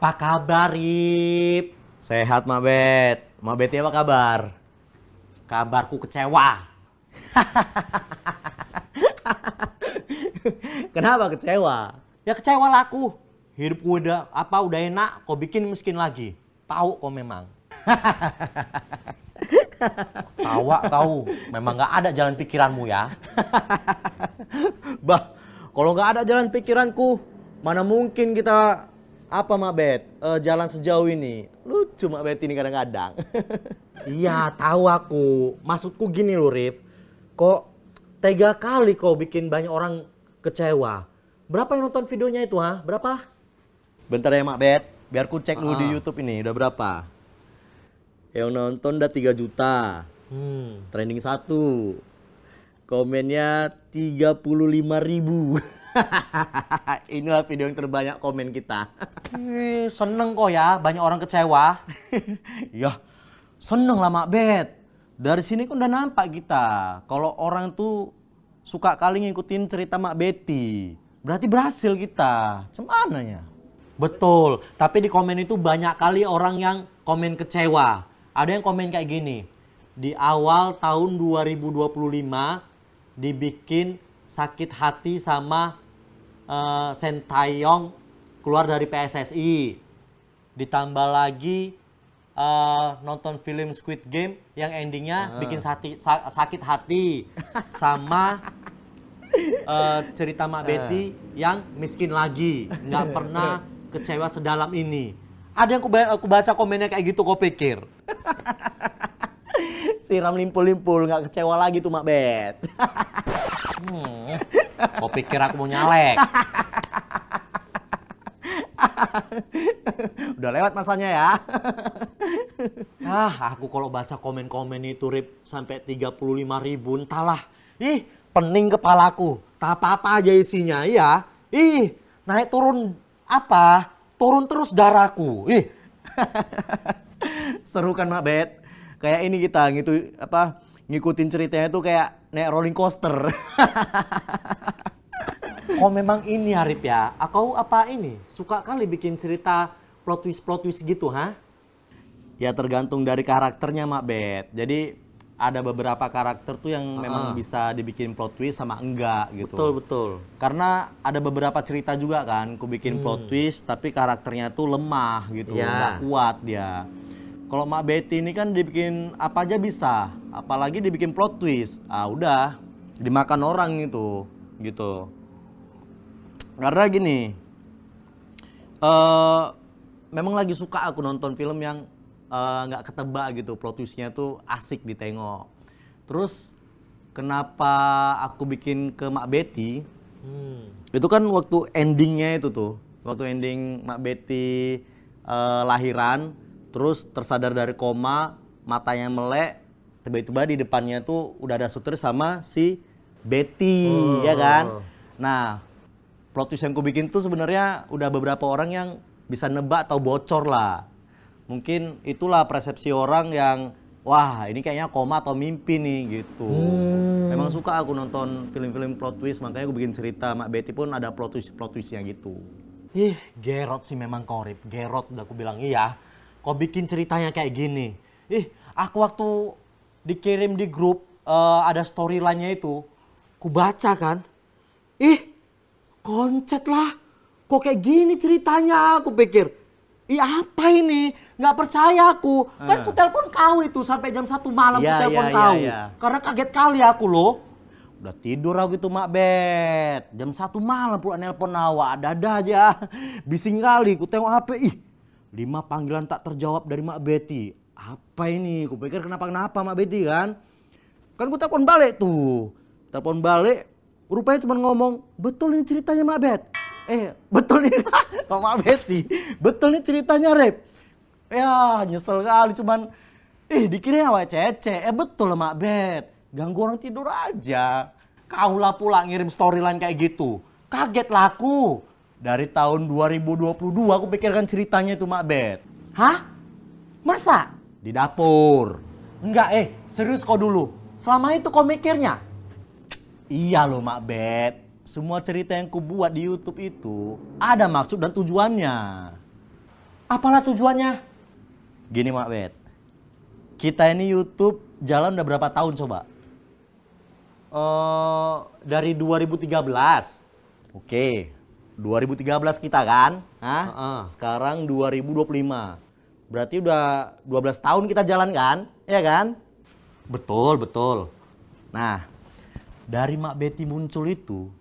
Apa kabar, Rip? Sehat, Mak Bet. Mak Beti apa kabar? Kabarku kecewa. Kenapa kecewa? Ya kecewa lah aku. Hidupku udah enak, kau bikin miskin lagi. Tahu kau memang. Tawa kau, memang nggak ada jalan pikiranmu ya. Bah, kalau nggak ada jalan pikiranku, mana mungkin kita Mak Bet, jalan sejauh ini. Lucu Mak Bet ini kadang-kadang. Iya, tahu aku. Maksudku gini loh, Rip. Kok tega kali kau bikin banyak orang kecewa. Berapa yang nonton videonya itu, ha? Berapa? Bentar ya Mak Bet, biar ku cek dulu di YouTube ini, udah berapa? Yang nonton udah 3 juta. Trending 1. Komennya 35.000. Inilah video yang terbanyak komen kita. Seneng kok ya, banyak orang kecewa. Ya, seneng lah Mak Bet. Dari sini kan udah nampak kita. Kalau orang tuh suka kali ngikutin cerita Mak Beti. Berarti berhasil kita. Semananya. Betul, tapi di komen itu banyak kali orang yang komen kecewa. Ada yang komen kayak gini. Di awal tahun 2025 dibikin sakit hati sama Sintayong keluar dari PSSI. Ditambah lagi nonton film Squid Game yang endingnya bikin sakit hati sama cerita Mak Beti yang miskin lagi, nggak pernah kecewa sedalam ini. Ada yang aku baca komennya kayak gitu, kau pikir? Siram limpul-limpul, nggak kecewa lagi tuh Mak Bet. Kau pikir aku mau nyalek? Udah lewat masanya ya. Aku kalau baca komen-komen itu, Rip, sampai 35.000, entahlah. Ih, pening kepalaku. Tak apa-apa aja isinya, iya. Ih, naik turun apa? Turun terus darahku. Ih. Seru kan Mak Bet? Kayak ini kita ngikutin ceritanya tuh kayak naik rolling coaster. Oh memang ini Arif ya, aku apa ini? Suka kali bikin cerita plot twist gitu, ha? Ya tergantung dari karakternya Mak Bet. Jadi ada beberapa karakter tuh yang memang bisa dibikin plot twist sama enggak gitu. Betul. Karena ada beberapa cerita juga kan, ku bikin plot twist tapi karakternya tuh lemah gitu, nggak kuat dia. Kalau Mak Beti ini kan dibikin apa aja bisa, apalagi dibikin plot twist. Udah dimakan orang itu, gitu. Karena gini, memang lagi suka aku nonton film yang nggak ketebak gitu, plot twistnya tuh asik ditengok. Terus kenapa aku bikin ke Mak Beti? Itu kan waktu endingnya itu tuh, waktu ending Mak Beti lahiran, terus tersadar dari koma, matanya melek, tiba-tiba di depannya tuh udah ada suster sama si Beti, ya kan? Nah, plot twist yang ku bikin tuh sebenarnya udah beberapa orang yang bisa nebak atau bocor lah. Mungkin itulah persepsi orang yang, wah ini kayaknya koma atau mimpi nih gitu. Memang suka aku nonton film-film plot twist, makanya aku bikin cerita Mak Beti pun ada plot twistnya gitu. Ih, gerot sih memang kau, Rip. Gerot udah aku bilang iya. Kau bikin ceritanya kayak gini. Ih, aku waktu dikirim di grup ada storyline-nya itu, ku baca kan. Ih, koncet lah. Kok kayak gini ceritanya, aku pikir. Ih, apa ini? Nggak percaya aku. Kan ku telepon kau itu sampai jam 1 malam ku telepon kau. Karena kaget kali aku loh. Udah tidur aku itu Mak Bet. Jam 1 malam pula nelpon awak. Ada-ada aja. Bising kali. Ku tengok HP. Ih, 5 panggilan tak terjawab dari Mak Beti. Apa ini? Ku pikir kenapa-kenapa Mak Beti kan. Kan ku telepon balik tuh. Telepon balik. Rupanya cuma ngomong, betul ini ceritanya Mak Bet. Betul nih Mak Beti. Betul nih ceritanya, Rep. Ya, nyesel kali cuman dikira awak cece. Betul lah Mak Bet. Ganggu orang tidur aja. Kaulah pula ngirim storyline kayak gitu. Kaget lah aku. Dari tahun 2022 aku pikirkan ceritanya itu Mak Bet. Hah? Masa? Di dapur. Enggak, serius kau dulu. Selama itu kau mikirnya? Iya loh Mak Bet. Semua cerita yang ku buat di YouTube itu ada maksud dan tujuannya. Apalah tujuannya? Gini Mak Bet, kita ini YouTube jalan udah berapa tahun coba? Dari 2013. Oke, 2013 kita kan? Hah? Heeh. Sekarang 2025. Berarti udah 12 tahun kita jalan kan? Ya kan? Betul, betul. Nah, dari Mak Betty muncul itu,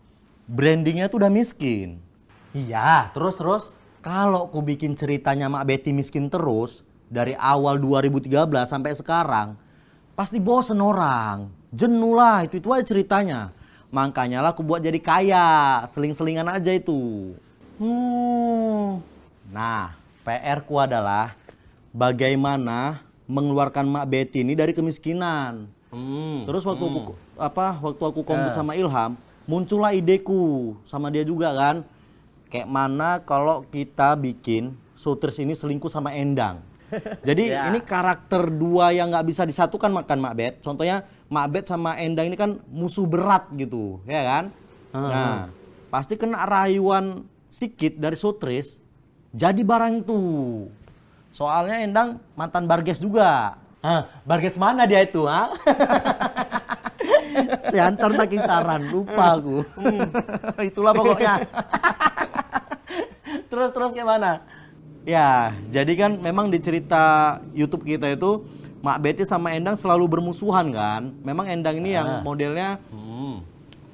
brandingnya tuh udah miskin. Iya, terus. Kalau ku bikin ceritanya Mak Betty miskin terus, dari awal 2013 sampai sekarang, pasti bosen orang. Jenuh lah, itu aja ceritanya. Makanya lah aku buat jadi kaya, seling-selingan aja itu. Nah, PR ku adalah bagaimana mengeluarkan Mak Betty ini dari kemiskinan. Terus waktu aku kompet sama Ilham, muncullah ideku sama dia juga kan. Kayak mana kalau kita bikin Sutris ini selingkuh sama Endang. Jadi ini karakter dua yang nggak bisa disatukan makan Mak Bet. Contohnya Mak Bet sama Endang ini kan musuh berat gitu, ya kan? Nah, pasti kena rayuan sikit dari Sutris, jadi barang itu. Soalnya Endang mantan Barges juga. Barges mana dia itu, ha? Si antar tak kisaran, lupa aku. Itulah pokoknya. Terus gimana? Ya, jadi kan memang di cerita YouTube kita itu Mak Betty sama Endang selalu bermusuhan kan. Memang Endang ini yang modelnya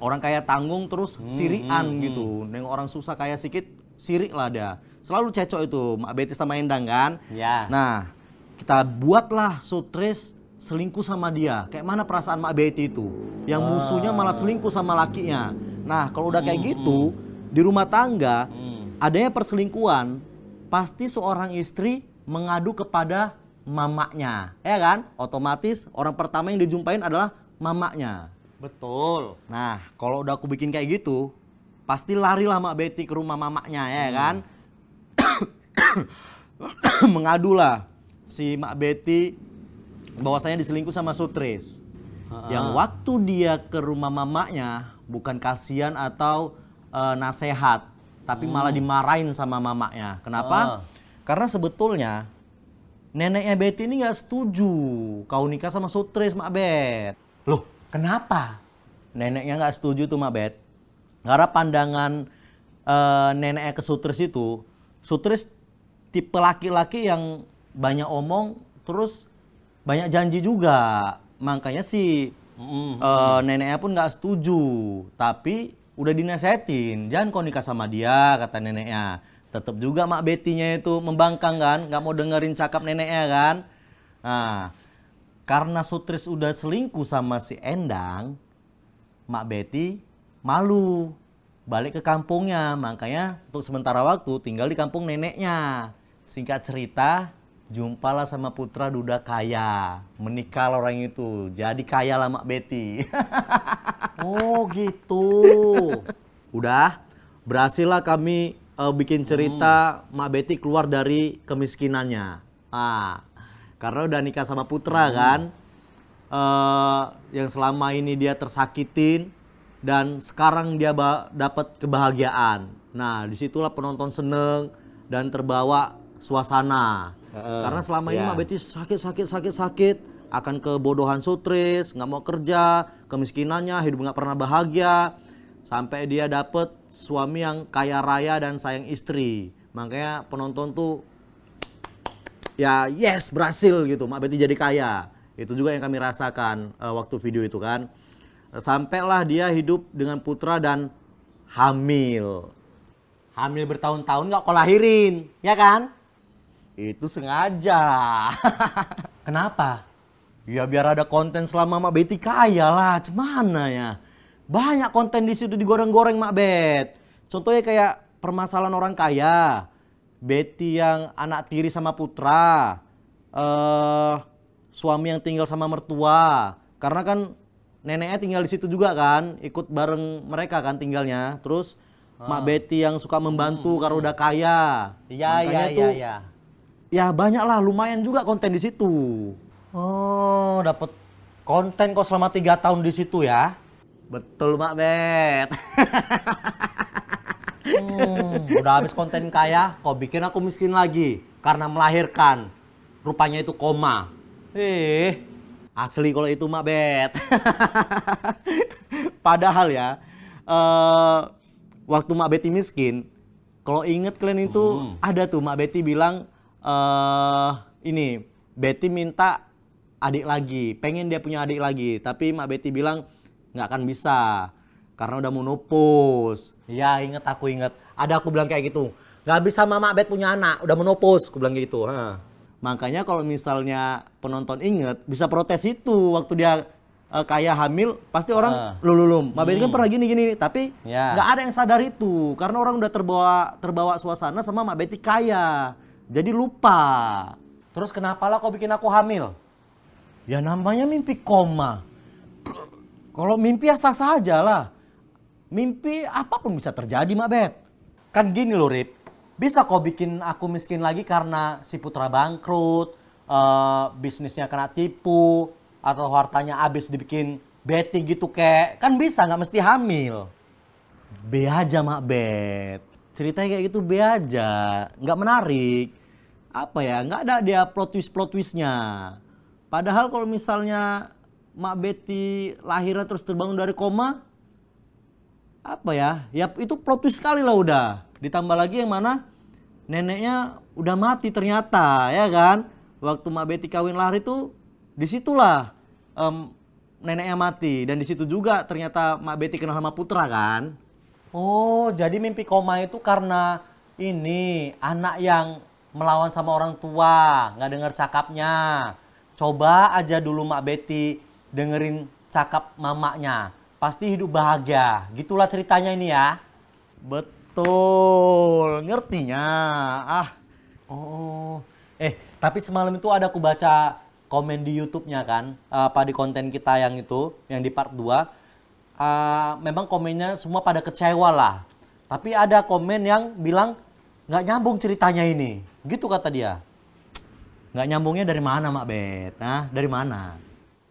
orang kaya tanggung terus sirian gitu. Neng orang susah kaya sikit, sirik lah dia. Selalu cecok itu Mak Betty sama Endang kan. Ya. Nah, kita buatlah Sutris selingkuh sama dia. Kayak mana perasaan Mak Betty itu? Yang musuhnya malah selingkuh sama lakinya. Nah, kalau udah kayak gitu, di rumah tangga adanya perselingkuhan, pasti seorang istri mengadu kepada mamaknya, ya kan? Otomatis orang pertama yang dijumpain adalah mamaknya. Betul. Nah, kalau udah aku bikin kayak gitu, pasti larilah Mak Betty ke rumah mamaknya, ya kan? Mengadulah si Mak Betty bahwasanya diselingkuh sama Sutris. Yang waktu dia ke rumah mamaknya bukan kasihan atau nasehat, tapi malah dimarahin sama mamaknya. Kenapa? Karena sebetulnya neneknya Betty ini nggak setuju kau nikah sama Sutris, Mak Bet. Loh, kenapa? Neneknya nggak setuju tuh Mak Bet. Karena pandangan neneknya ke Sutris itu, Sutris tipe laki-laki yang banyak omong, terus banyak janji juga. Makanya si neneknya pun nggak setuju. Tapi udah dinasehatin, jangan kau nikah sama dia, kata neneknya. Tetap juga Mak Betty-nya itu membangkang kan, nggak mau dengerin cakap neneknya kan. Nah, karena Sutris udah selingkuh sama si Endang, Mak Betty malu balik ke kampungnya. Makanya untuk sementara waktu tinggal di kampung neneknya. Singkat cerita, jumpalah sama putra duda kaya. Menikah orang itu, jadi kaya lah Mak Betty. Oh gitu. Udah, berhasil lah kami bikin cerita Mak Betty keluar dari kemiskinannya. Karena udah nikah sama putra kan, yang selama ini dia tersakitin dan sekarang dia dapat kebahagiaan. Nah, disitulah penonton seneng dan terbawa suasana. Karena selama ini Mak Betty sakit, akan kebodohan Sutris, nggak mau kerja, kemiskinannya, hidup nggak pernah bahagia, sampai dia dapet suami yang kaya raya dan sayang istri. Makanya penonton tuh ya yes, berhasil gitu, Mak Betty jadi kaya. Itu juga yang kami rasakan waktu video itu kan. Sampailah dia hidup dengan putra dan hamil. Hamil bertahun-tahun nggak kau lahirin, ya kan? Itu sengaja. Kenapa? Ya biar ada konten selama Mak Betty kaya lah, cemana ya. Banyak konten di situ digoreng-goreng Mak Bet. Contohnya kayak permasalahan orang kaya, Betty yang anak tiri sama putra, suami yang tinggal sama mertua. Karena kan neneknya tinggal di situ juga kan, ikut bareng mereka kan tinggalnya. Terus Mak Betty yang suka membantu karena udah kaya. Iya. Ya banyak lah, lumayan juga konten di situ. Oh, dapat konten kok selama 3 tahun di situ ya? Betul Mak Bet. Udah habis konten kaya, kau bikin aku miskin lagi karena melahirkan. Rupanya itu koma. Asli kalau itu Mak Bet. Padahal ya, waktu Mak Betty miskin, kalau inget kalian itu ada tuh Mak Betty bilang, ini Betty minta adik lagi, pengen dia punya adik lagi, tapi Mak Betty bilang nggak akan bisa karena udah menopause. Iya, aku inget. Ada aku bilang kayak gitu. Nggak bisa Mak Bet punya anak, udah menopause, aku bilang gitu. Makanya kalau misalnya penonton inget, bisa protes itu waktu dia kayak hamil, pasti orang lululum. Mak Betty kan pernah gini-gini, tapi nggak ada yang sadar itu karena orang udah terbawa suasana sama Mak Betty kaya, jadi lupa. Terus kenapa lah kau bikin aku hamil? Ya namanya mimpi koma. Kalau mimpi ya sah-sah aja lah. Mimpi apapun bisa terjadi, Mak Bet. Kan gini loh, Rip. Bisa kau bikin aku miskin lagi karena si Putra bangkrut, bisnisnya kena tipu, atau hartanya habis dibikin betting gitu kayak. Kan bisa, nggak mesti hamil. Be aja, Mak Bet. Ceritanya kayak gitu be aja. Nggak menarik. Apa ya, nggak ada dia plot twist-nya. Padahal kalau misalnya Mak Betty lahirnya terus terbangun dari koma, apa ya? Ya itu plot twist sekali lah udah. Ditambah lagi yang mana neneknya udah mati ternyata, ya kan? Waktu Mak Betty kawin lahir itu disitulah neneknya mati dan disitu juga ternyata Mak Betty kenal sama Putra kan? Oh, jadi mimpi koma itu karena ini anak yang melawan sama orang tua, nggak dengar cakapnya. Coba aja dulu Mak Betty dengerin cakap mamanya. Pasti hidup bahagia. Gitulah ceritanya ini ya. Betul. Ngertinya. Oh. Tapi semalam itu ada aku baca komen di YouTube-nya kan. Di konten kita yang itu, yang di part 2. Memang komennya semua pada kecewa lah. Tapi ada komen yang bilang nggak nyambung ceritanya ini. Gitu kata dia. Nggak nyambungnya dari mana, Mak Bet? Dari mana?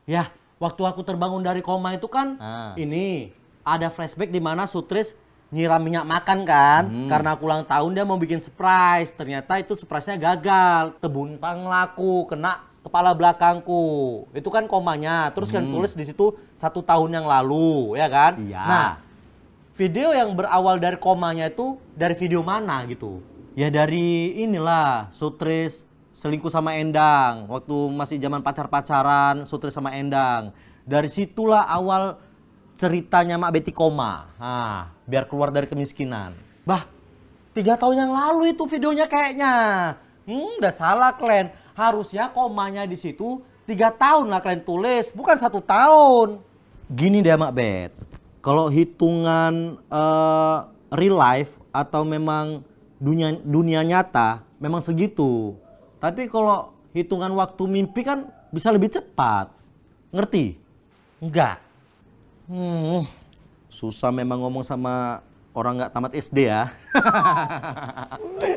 Ya, waktu aku terbangun dari koma itu kan, ini ada flashback di mana Sutris nyiram minyak makan kan, karena aku ulang tahun dia mau bikin surprise. Ternyata itu surprise-nya gagal, tebuntang laku, kena kepala belakangku. Itu kan komanya. Terus kan tulis di situ 1 tahun yang lalu, ya kan? Iya. Nah, video yang berawal dari komanya itu dari video mana gitu? Ya dari inilah, Sutris selingkuh sama Endang. Waktu masih zaman pacar-pacaran, Sutris sama Endang. Dari situlah awal ceritanya Mak Betty koma. Biar keluar dari kemiskinan. 3 tahun yang lalu itu videonya kayaknya. Udah salah kalian. Harusnya komanya di situ 3 tahun lah kalian tulis, bukan 1 tahun. Gini deh Mak Bet. Kalau hitungan real life atau memang dunia nyata, memang segitu. Tapi kalau hitungan waktu mimpi kan bisa lebih cepat. Ngerti? Enggak. Susah memang ngomong sama orang nggak tamat SD ya.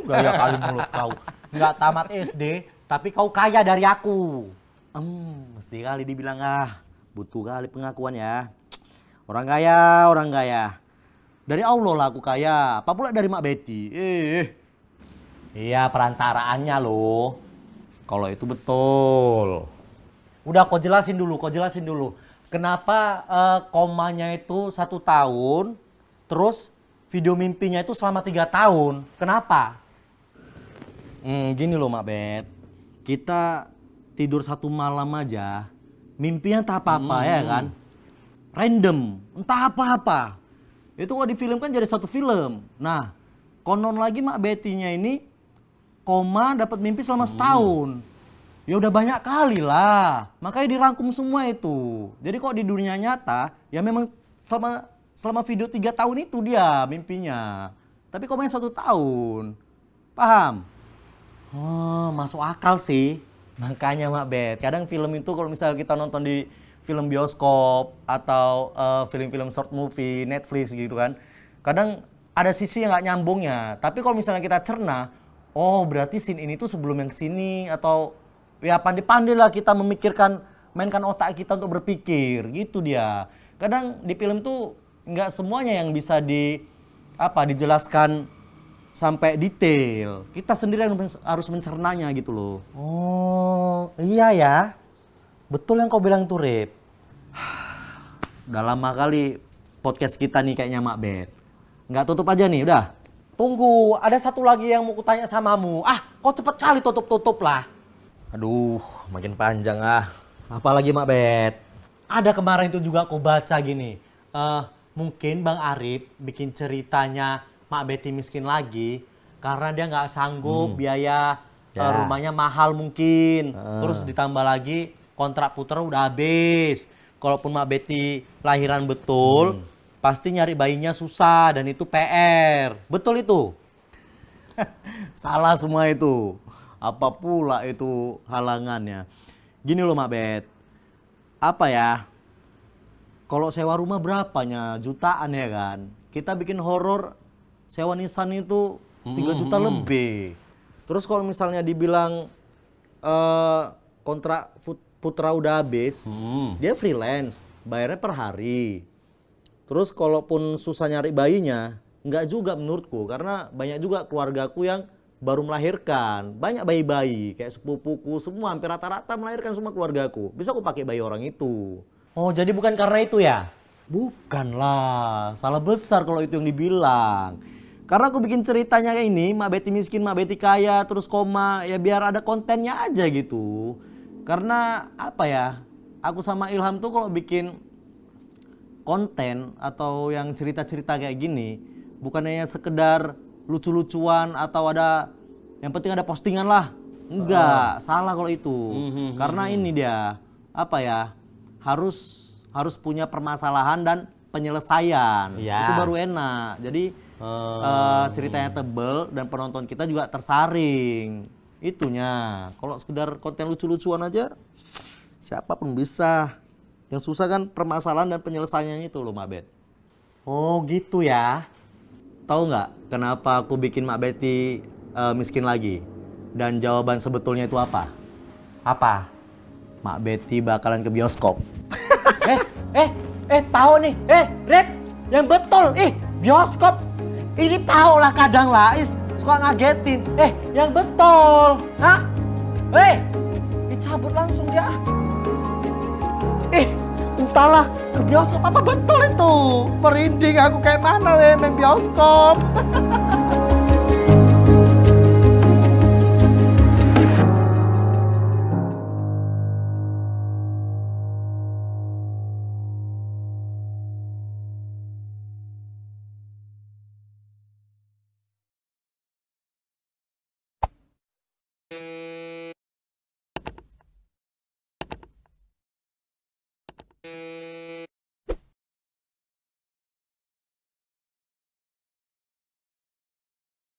Gaya kali mulut kau. Nggak tamat SD, tapi kau kaya dari aku. Mesti kali dibilang butuh kali pengakuan ya. Orang kaya. Dari Allah lah aku kaya. Apa pula dari Mak Betty? Iya, perantaraannya loh. Kalau itu betul. Udah kau jelasin dulu. Kenapa komanya itu 1 tahun, terus video mimpinya itu selama 3 tahun? Kenapa? Gini loh Mak Bet. Kita tidur 1 malam aja, mimpinya entah apa-apa ya kan? Random, entah apa-apa. Itu kalau difilmkan jadi 1 film. Nah, konon lagi Mak Betty-nya ini koma dapat mimpi selama 1 tahun. Ya udah banyak kali lah. Makanya dirangkum semua itu. Jadi kok di dunia nyata ya memang selama video 3 tahun itu dia mimpinya. Tapi komanya 1 tahun. Paham? Oh, masuk akal sih. Makanya Mak Bet, kadang film itu kalau misalnya kita nonton di film bioskop atau film-film short movie, Netflix gitu kan. Kadang ada sisi yang nggak nyambungnya. Tapi kalau misalnya kita cerna, oh berarti scene ini tuh sebelum yang sini, atau ya pandai-pandai lah kita memikirkan, mainkan otak kita untuk berpikir gitu dia. Kadang di film tuh nggak semuanya yang bisa dijelaskan sampai detail. Kita sendiri yang harus mencernanya gitu loh. Oh, iya ya. Betul yang kau bilang tuh, Rip. Udah lama kali podcast kita nih kayaknya Mak Bet. Nggak tutup aja nih, udah. Tunggu, ada satu lagi yang mau kutanya samamu. Kau cepet kali tutup-tutup lah. Aduh, makin panjang ah. Apalagi Mak Bet? Ada kemarin itu juga aku baca gini. Mungkin Bang Arif bikin ceritanya Mak Betty miskin lagi karena dia nggak sanggup biaya rumahnya mahal mungkin. Terus ditambah lagi kontrak putra udah habis. Kalaupun Mak Betty lahiran betul, pasti nyari bayinya susah dan itu PR. Betul itu? Salah semua itu. Apa pula itu halangannya? Gini loh Mak Bet. Kalau sewa rumah berapanya? Jutaan ya kan? Kita bikin horor sewa Nissan itu 3 juta lebih. Terus kalau misalnya dibilang kontrak putra udah habis, dia freelance, bayarnya per hari. Terus kalaupun susah nyari bayinya, nggak juga menurutku, karena banyak juga keluargaku yang baru melahirkan. Banyak bayi-bayi, kayak sepupuku, semua hampir rata-rata melahirkan semua keluargaku. Bisa aku pakai bayi orang itu. Oh, jadi bukan karena itu ya? Bukanlah, salah besar kalau itu yang dibilang. Karena aku bikin ceritanya kayak ini, Mak Betty miskin, Mak Betty kaya, terus koma, ya biar ada kontennya aja gitu. Karena aku sama Ilham tuh kalau bikin konten atau yang cerita-cerita kayak gini, bukan hanya sekedar lucu-lucuan atau yang penting ada postingan lah. Enggak, salah kalau itu. Karena ini dia, harus punya permasalahan dan penyelesaian. Ya. Itu baru enak. Jadi ceritanya tebel dan penonton kita juga tersaring. Itunya. Kalau sekedar konten lucu-lucuan aja, siapapun bisa. Yang susah kan permasalahan dan penyelesaiannya itu loh Mak Bet. Oh gitu ya. Tahu nggak kenapa aku bikin Mak Betty miskin lagi? Dan jawaban sebetulnya itu apa? Apa? Mak Betty bakalan ke bioskop. Tahu nih. Rep, yang betul. Bioskop. Ini tahu lah kadang lah. Suka ngagetin. Yang betul. Hah? Dicabut langsung dia. Entahlah, ke bioskop apa betul itu? Merinding aku kayak mana main bioskop.